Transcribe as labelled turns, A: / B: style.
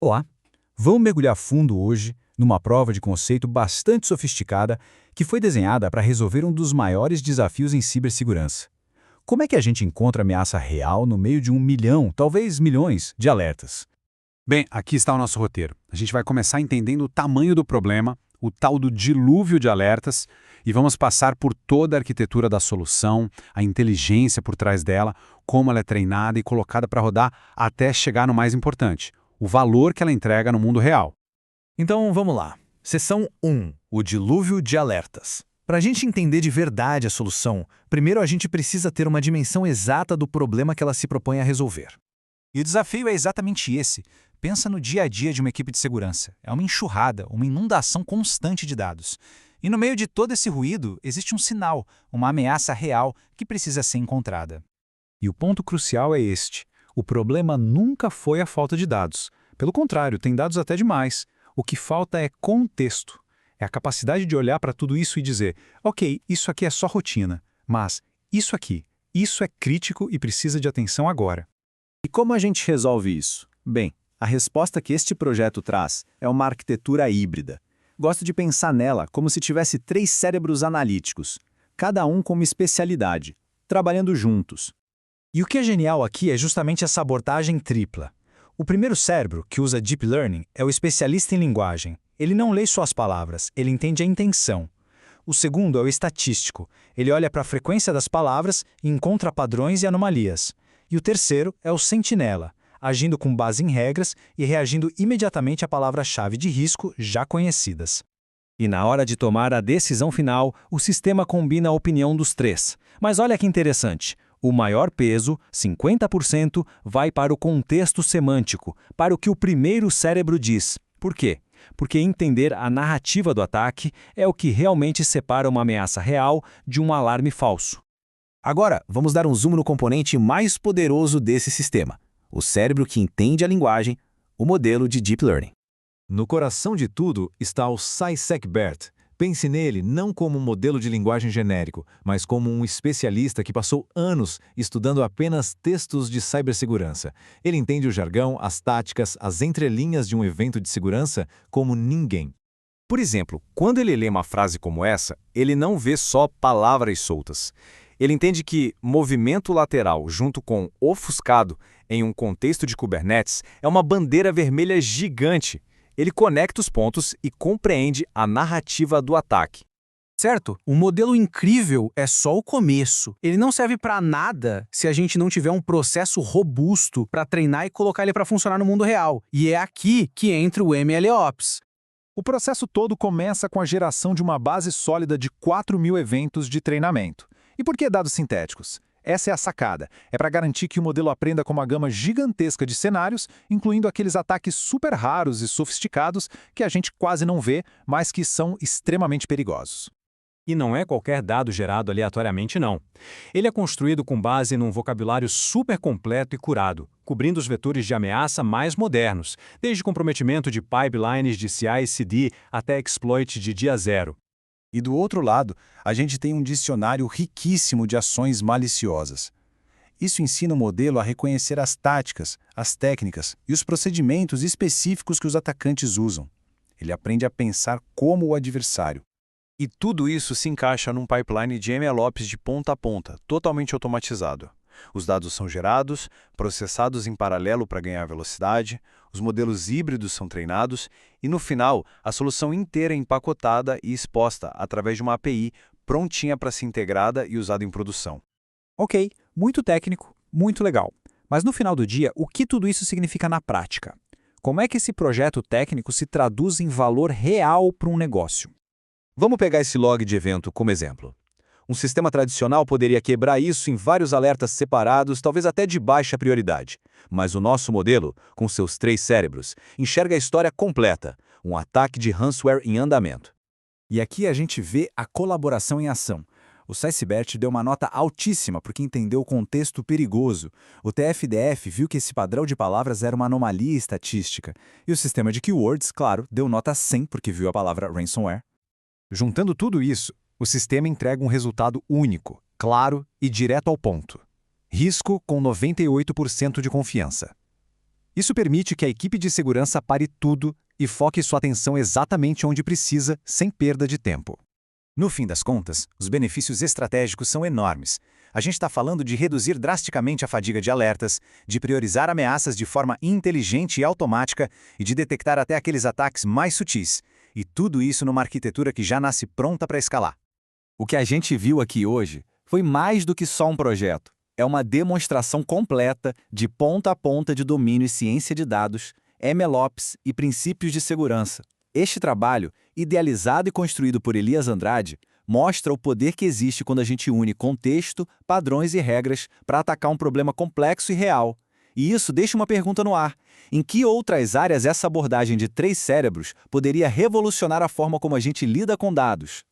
A: Olá! Vamos mergulhar fundo hoje numa prova de conceito bastante sofisticada que foi desenhada para resolver um dos maiores desafios em cibersegurança. Como é que a gente encontra ameaça real no meio de 1 milhão, talvez milhões, de alertas?
B: Bem, aqui está o nosso roteiro. A gente vai começar entendendo o tamanho do problema, o tal do dilúvio de alertas, e vamos passar por toda a arquitetura da solução, a inteligência por trás dela, como ela é treinada e colocada para rodar até chegar no mais importante, o valor que ela entrega no mundo real.
C: Então vamos lá. Seção 1. O dilúvio de alertas. Para a gente entender de verdade a solução, primeiro a gente precisa ter uma dimensão exata do problema que ela se propõe a resolver.
D: E o desafio é exatamente esse. Pensa no dia a dia de uma equipe de segurança. É uma enxurrada, uma inundação constante de dados. E no meio de todo esse ruído, existe um sinal, uma ameaça real que precisa ser encontrada.
A: E o ponto crucial é este. O problema nunca foi a falta de dados. Pelo contrário, tem dados até demais. O que falta é contexto. É a capacidade de olhar para tudo isso e dizer, ok, isso aqui é só rotina, mas isso aqui, isso é crítico e precisa de atenção agora.
E: E como a gente resolve isso? Bem, a resposta que este projeto traz é uma arquitetura híbrida. Gosto de pensar nela como se tivesse 3 cérebros analíticos, cada um com uma especialidade, trabalhando juntos.
C: E o que é genial aqui é justamente essa abordagem tripla. O primeiro cérebro, que usa Deep Learning, é o especialista em linguagem. Ele não lê só as palavras, ele entende a intenção. O segundo é o estatístico. Ele olha para a frequência das palavras e encontra padrões e anomalias. E o terceiro é o sentinela, agindo com base em regras e reagindo imediatamente a palavras-chave de risco já conhecidas.
E: E na hora de tomar a decisão final, o sistema combina a opinião dos 3. Mas olha que interessante. O maior peso, 50%, vai para o contexto semântico, para o que o primeiro cérebro diz. Por quê? Porque entender a narrativa do ataque é o que realmente separa uma ameaça real de um alarme falso. Agora, vamos dar um zoom no componente mais poderoso desse sistema, o cérebro que entende a linguagem, o modelo de Deep Learning.
F: No coração de tudo está o SciSecBERT. Pense nele não como um modelo de linguagem genérico, mas como um especialista que passou anos estudando apenas textos de cibersegurança. Ele entende o jargão, as táticas, as entrelinhas de um evento de segurança como ninguém.
E: Por exemplo, quando ele lê uma frase como essa, ele não vê só palavras soltas. Ele entende que movimento lateral junto com ofuscado em um contexto de Kubernetes é uma bandeira vermelha gigante. Ele conecta os pontos e compreende a narrativa do ataque.
C: Certo? Um modelo incrível é só o começo. Ele não serve para nada se a gente não tiver um processo robusto para treinar e colocar ele para funcionar no mundo real. E é aqui que entra o MLOps.
F: O processo todo começa com a geração de uma base sólida de 4.000 eventos de treinamento. E por que dados sintéticos? Essa é a sacada. É para garantir que o modelo aprenda com uma gama gigantesca de cenários, incluindo aqueles ataques super raros e sofisticados que a gente quase não vê, mas que são extremamente perigosos.
G: E não é qualquer dado gerado aleatoriamente, não. Ele é construído com base num vocabulário super completo e curado, cobrindo os vetores de ameaça mais modernos, desde comprometimento de pipelines de CI/CD até exploit de dia zero.
A: E do outro lado, a gente tem um dicionário riquíssimo de ações maliciosas. Isso ensina o modelo a reconhecer as táticas, as técnicas e os procedimentos específicos que os atacantes usam. Ele aprende a pensar como o adversário.
E: E tudo isso se encaixa num pipeline de MLOps de ponta a ponta, totalmente automatizado. Os dados são gerados, processados em paralelo para ganhar velocidade, os modelos híbridos são treinados e, no final, a solução inteira é empacotada e exposta através de uma API prontinha para ser integrada e usada em produção.
A: Ok, muito técnico, muito legal. Mas no final do dia, o que tudo isso significa na prática? Como é que esse projeto técnico se traduz em valor real para um negócio?
E: Vamos pegar esse log de evento como exemplo. Um sistema tradicional poderia quebrar isso em vários alertas separados, talvez até de baixa prioridade. Mas o nosso modelo, com seus 3 cérebros, enxerga a história completa, um ataque de ransomware em andamento.
H: E aqui a gente vê a colaboração em ação. O SciSecBERT deu uma nota altíssima porque entendeu o contexto perigoso. O TF-DF viu que esse padrão de palavras era uma anomalia estatística. E o sistema de keywords, claro, deu nota 100 porque viu a palavra ransomware.
F: Juntando tudo isso, o sistema entrega um resultado único, claro e direto ao ponto. Risco com 98% de confiança. Isso permite que a equipe de segurança pare tudo e foque sua atenção exatamente onde precisa, sem perda de tempo.
D: No fim das contas, os benefícios estratégicos são enormes. A gente está falando de reduzir drasticamente a fadiga de alertas, de priorizar ameaças de forma inteligente e automática e de detectar até aqueles ataques mais sutis. E tudo isso numa arquitetura que já nasce pronta para escalar.
H: O que a gente viu aqui hoje foi mais do que só um projeto. É uma demonstração completa de ponta a ponta de domínio e ciência de dados, MLOps e princípios de segurança. Este trabalho, idealizado e construído por Elias Andrade, mostra o poder que existe quando a gente une contexto, padrões e regras para atacar um problema complexo e real. E isso deixa uma pergunta no ar. Em que outras áreas essa abordagem de 3 cérebros poderia revolucionar a forma como a gente lida com dados?